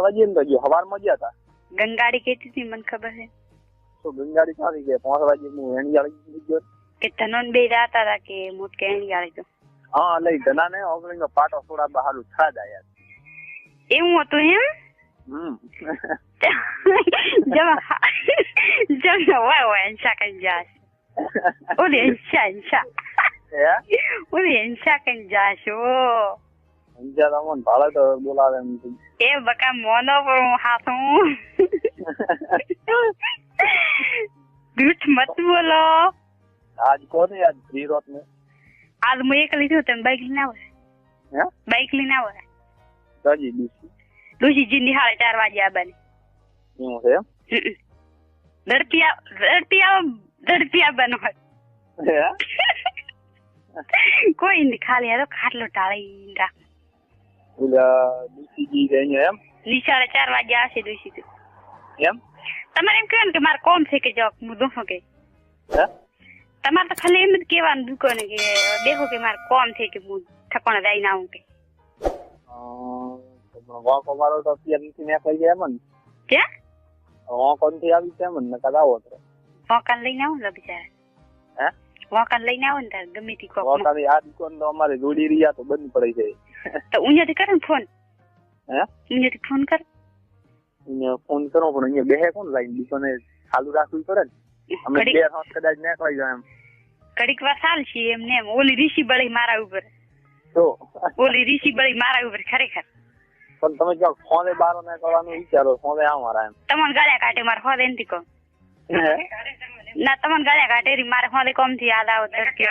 વાગે તો જો હવારમાં ગયા હતા. ગંગાડી કહેતી હતી મને ખબર છે. તો ગંગાડી સારી કે 5 વાગે હું એણિયાળી ગયો કે ધનોન બે જાતા હતા કે મોટ કે એણિયાળી તો. હા લઈ ધનાને ઓગળીનો પાટો થોડા બહાર છાડ આયા. એવું હતું એમ? જમ હોય અંશા કઈ જાશ. ઓલી અંશા ઓલી અંશા કઈ જાશો. અંજા તમને ભાડે તો બોલાવે એમ. એ બકા મોનો પર હું હાથું. झूठ मत बोलो. आज कौन है? आज फ्री रोड में आज मैं एक ली थी तो बाइक लेना हुआ है. बाइक लेना हुआ है. जी दूसरी जिंदगी हाल 4 वाजे आ बने. यूं है दड़पिया बनो है. कोई नहीं खाली है तो खाटलो टाળી રાખ. ઓલા दूसरी जी રહી એમ નિશાળે 4 વાગે આવશે દોશી તો. એમ તમારે એમ કહેવાનું કે મારે કોમ છે કે જો હું દોહો કે તમારે તો ખાલી એમ જ કહેવાનું દુકાને કે દેખો કે મારે કોમ છે કે હું ઠકોણા દઈને આવું કે. વાંકો મારો તો અત્યાર નથી નીકળી ગયા એમ ને. ક્યાં વાંકો નથી આવી છે એમ ને કદાચ આવો તો વાંકાને લઈને આવો ને બિચારા. વાંકાને લઈને આવો ને તાર ગમે તે કોક વાંકાની આ દુકાન તો અમારે જોડી રહ્યા તો બંધ પડી જાય. તો ઉન્યાથી કરે ને ફોન. ઉન્યાથી ફોન કર. ફોન કરો પણ અહીંયા બેહે કોણ લાઈન દુકાને ચાલુ રાખવી પડે ને. અમે 2 હાથ કદાચ નીકળી જાય એમ. ઘડીક વાર ચાલશે એમ ને એમ. ઓલી ઋષિ બળી મારા ઉપર તો ઓલી ઋષિ બળી મારા ઉપર ખરેખર. પણ તમે જો ફોને બારો ના કરવાનું વિચારો ફોને આ મારા એમ. તમને ગાળ્યા કાઢે મારે હોદે નથી કહો. ના તમને ગાળ્યા કાઢે મારે હોદે કોમ થી યાદ આવો તો કે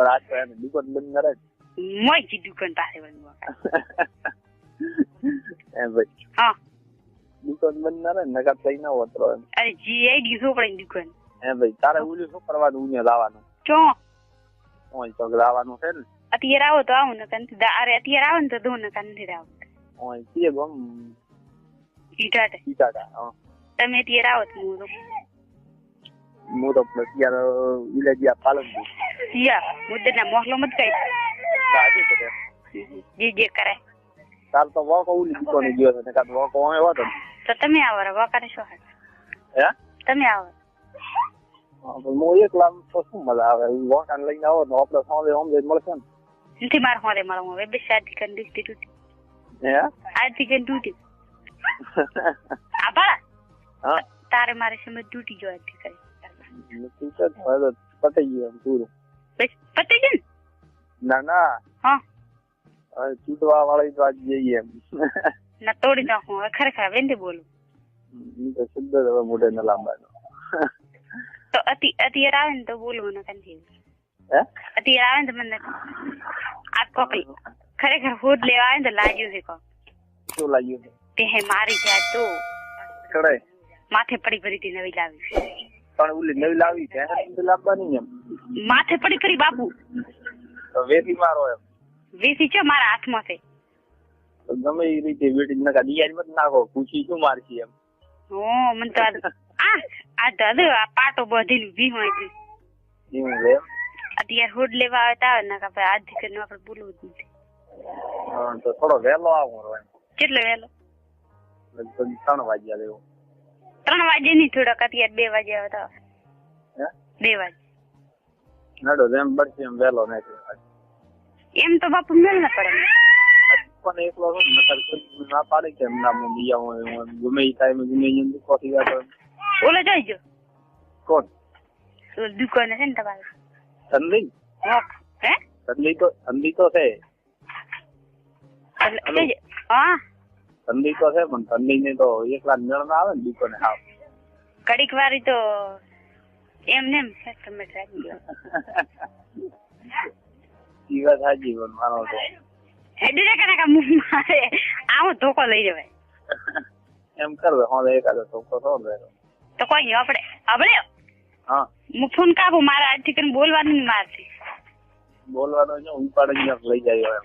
રાત પર દુકાન બંધ કરે. મોઈ દુકાન પાસે બંધ એમ ભાઈ. હા દુકાન બંધ ના રહે નકા થઈ ના હોત. અરે જીઆઈડી છોકરાની દુકાન. હે ભાઈ તારે ઓલું શું કરવાનું ઉને લાવવાનું. ચો ઓય તો લાવવાનું છે ને. અત્યારે આવો તો આવું ને કંથી. અરે અત્યારે આવો ને તો દો ને કંથી આવો. ઓય કે ગમ ઈટાટા. હા તમે અત્યારે આવો તો હું તો અત્યારે વિલેજિયા પાલનપુર. યા મુદ્દના મોહલો મત કઈ. સાચી છે જે કરે. તાર તો વોક ઓલી દુકાને ગયો છે ને કાં વોક આવ્યો તો. તો તમે આવો રે વોકાને શું હે? તમે આવો. હા પણ હું એકલા તો શું મજા આવે. વોકાને લઈને આવો તો આપણે સાંજે ઓમલે મળશે ને. નથી મારે હોદે મળો હવે બે શાદી કરી દીધી તૂટી. આથી કરી તૂટી. આભાર. હા તારે મારે સમજ તૂટી જો આથી કરી. તું તો પતી ગયું એમ પૂરું. બસ પતી ગયું. ના હા તૂટવા વાળી તો આજ જઈએ એમ. ના તોડી નાખું ખરેખર વેંદે બોલું. તો શુદ્ધ હવે મોઢે ન લાંબાનો. તો અત્યારે આવે ને તો બોલવું ને કંઈ. અત્યારે આવે ને તો મને આ કોક ખરેખર હોદ લેવા આવે ને તો લાગ્યું છે કોક. શું લાગ્યું છે? તે હે મારી જાય તો કડાય માથે પડી પડી નવી લાવી. પણ ઓલી નવી લાવી છે લાવવાની એમ. માથે પડી બાપુ તો વેથી મારો એમ. વેથી છે મારા હાથમાં છે. ગમે એ રીતે વેટી નકા દિયારી મત નાખો પૂછી શું મારશી એમ. હો મને તો આ પાટો બધીનું ભી હોય છે. અત્યારે હોડ લેવા આવે ને કે ભાઈ આજ કરીને આપણે બોલવું જ નથી. તો થોડો વહેલો આવું હોય. કેટલો વહેલો? લગભગ 3 વાગ્યા લેવો. 3 વાગે નહીં થોડોક અત્યારે 2 વાગે આવે તો. 2 વાગે નડો જેમ બળશે એમ વહેલો નહીં. એમ તો બાપુ મેળ ના પડે. પણ એકલો ના પાડે કે એમના દિયા હોય ગમે એ ટાઈમે ગમે કોફી ગયા. ઓલો જોઈજો. કોણ? દુકાને છે ને તમારે ઠંડી. હે ઠંડી તો છે. હા ઠંડી તો છે પણ ઠંડી ને તો એકલા મેળ ના આવે ને દુકાને. હા કડીક વારી તો એમને એમ છે તમે રાખી ઈ વાત સાચી પણ માનો તો હેડી રે મારે આવો ધોકો લઈ જવાય એમ કરવે. હા એકાદો ધોકો તો તો કોઈ આપણે હા હું ફોન કાપું. મારે આજથી કરીને બોલવાનું નહીં. મારથી બોલવાનો છે ઉપાડીને લઈ જાય એમ.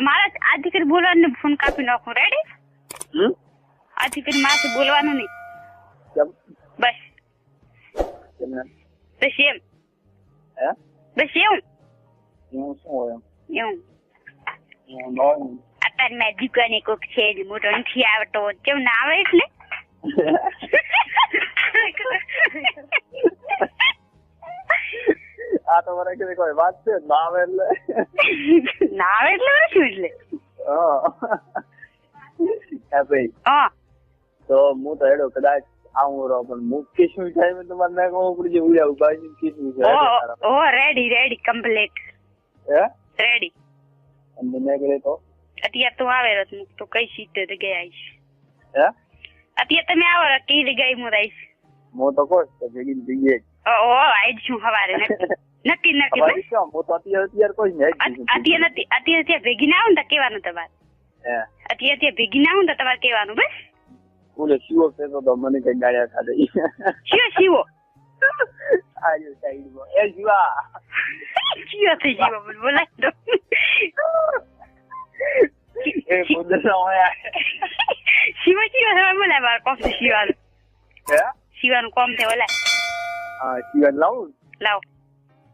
મારે આજથી કરીને બોલવાનું ફોન કાપી નાખું. રેડી? આજથી કરીને મારે બોલવાનું નહીં. બસ બસ એમ. બસ એવું શું હોય એવું અત્યારે મેં દુકાને કોક છે જ મોટો નથી આવતો કેમ ના આવે એટલે આ તો મને કીધું કોઈ વાત છે ના આવે એટલે શું એટલે હા ભાઈ તો હું તો એડો કદાચ આવું રહો પણ મુખ્ય શું થાય મેં તમારે ના કહું પડી જાય ઉડ્યા ઉભા શું છે ઓ રેડી કમ્પ્લીટ રેડી અને મેં કરે તો અત્યારે તો આવે રત મુક તો કઈ સીટે તો ગયા આવીશ હે અત્યારે તમે આવો કઈ જગ્યાએ હું રહીશ હું તો કહું તો ભેગી જઈએ આઈ છું સવારે નક્કી હું તો અત્યારે કોઈ નહીં અત્યારે ભેગી ના આવું ને કેવાનું તમારે અત્યારે ભેગી ના આવું ને તમારે કેવાનું બસ બોલે શિવો કહેતો તો મને કઈ ગાળ્યા ખાધે શિવો આયો સાઈડમાં એ શિવા મને બોલાય તો એ બોલતા હોય શિવા બોલાય મારે કોમ છે શિવાનું શિવાનું કોમ છે બોલાય હા શિવા લાવું લાવ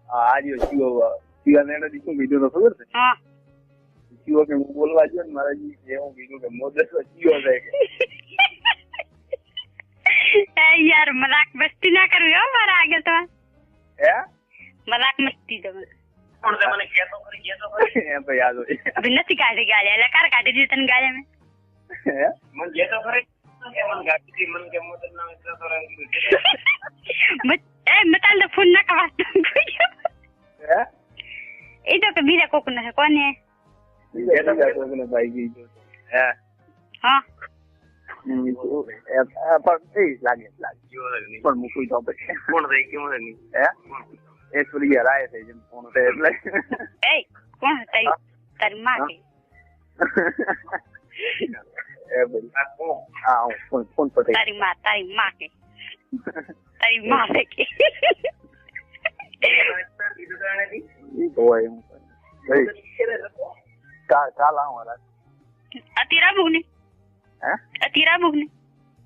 હા આર્યો શિવાને એને દીકું કીધું તો ખબર છે હા શિવો કે હું બોલવા ગયો ને મારા જી એવું કીધું કે મોદસ શિવો થાય યાર મજાક મસ્તી ના કરવી હો મારા આગળ તો હે મજાક મસ્તી તમે મને કેતો કરી એમ તો યાદ હોય અભી નથી કાઢી ગાળ્યા એટલે કાર કાઢી દીધી તને ગાળ્યા મેં હે મને કેતો કરી કે મને ગાડી થી મને કે મોદસ ના એટલા તો મતાલ તો ફોન ના કવાસ હે એ તો કે બીજા કોક ના કોને બીજા કોક ના ભાઈ ગઈ હે હા પણ લાગે પણ મૂકવી તો પછી કોણ થઈ કેવું નહીં હે એ થોડી રાય થઈ જેમ કોણ થાય એટલે એ કોણ તારી માં કે એ ભાઈ હા હું ફોન પર તારી માં કે તારી માં કે કાલ આવો અત્યારે બુક હે અત્યારે બુક ને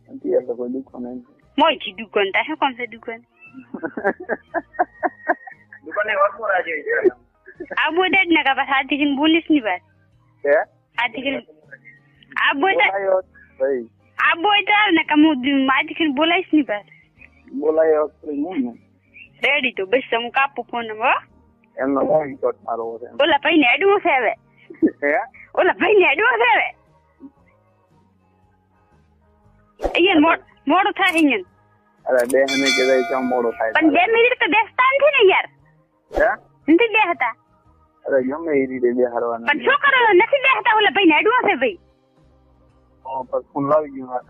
અત્યારે તો કોઈ દુકાન નહીં મોજી દુકાન તા શું કોણ છે દુકાન દુકાને વર્કો રાજે આ બોડા જ ના કા બસ આથી કીને બોલીશ ની બસ હે આથી કીને આ બોડા ભાઈ આ બોડા ને કા હું આથી કીને બોલાઈશ ની બસ બોલાયો હું રેડી તો બસ હું કાપુ ફોન હો એમનો ફોન શોટ મારો છે ઓલા ભાઈ ને એડવું છે હવે હે ઓલા ભાઈ ને એડવું છે હવે અહીંયા મોડું થાય અહીંયા અરે બે હમે કે જાય કેમ મોડો થાય પણ 2 મિનિટ તો બેસતા નથી ને યાર હે નથી બેહતા અરે ગમે એ રીતે બેહારવાના પણ શું કરો નથી બેહતા ઓલા ભાઈ ને એડવું છે ભાઈ પર ફોન લાવી ગયો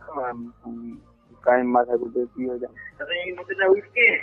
કાઈ માથા કુટે પીઓ જાય તો એ મોટે ના ઉઠકે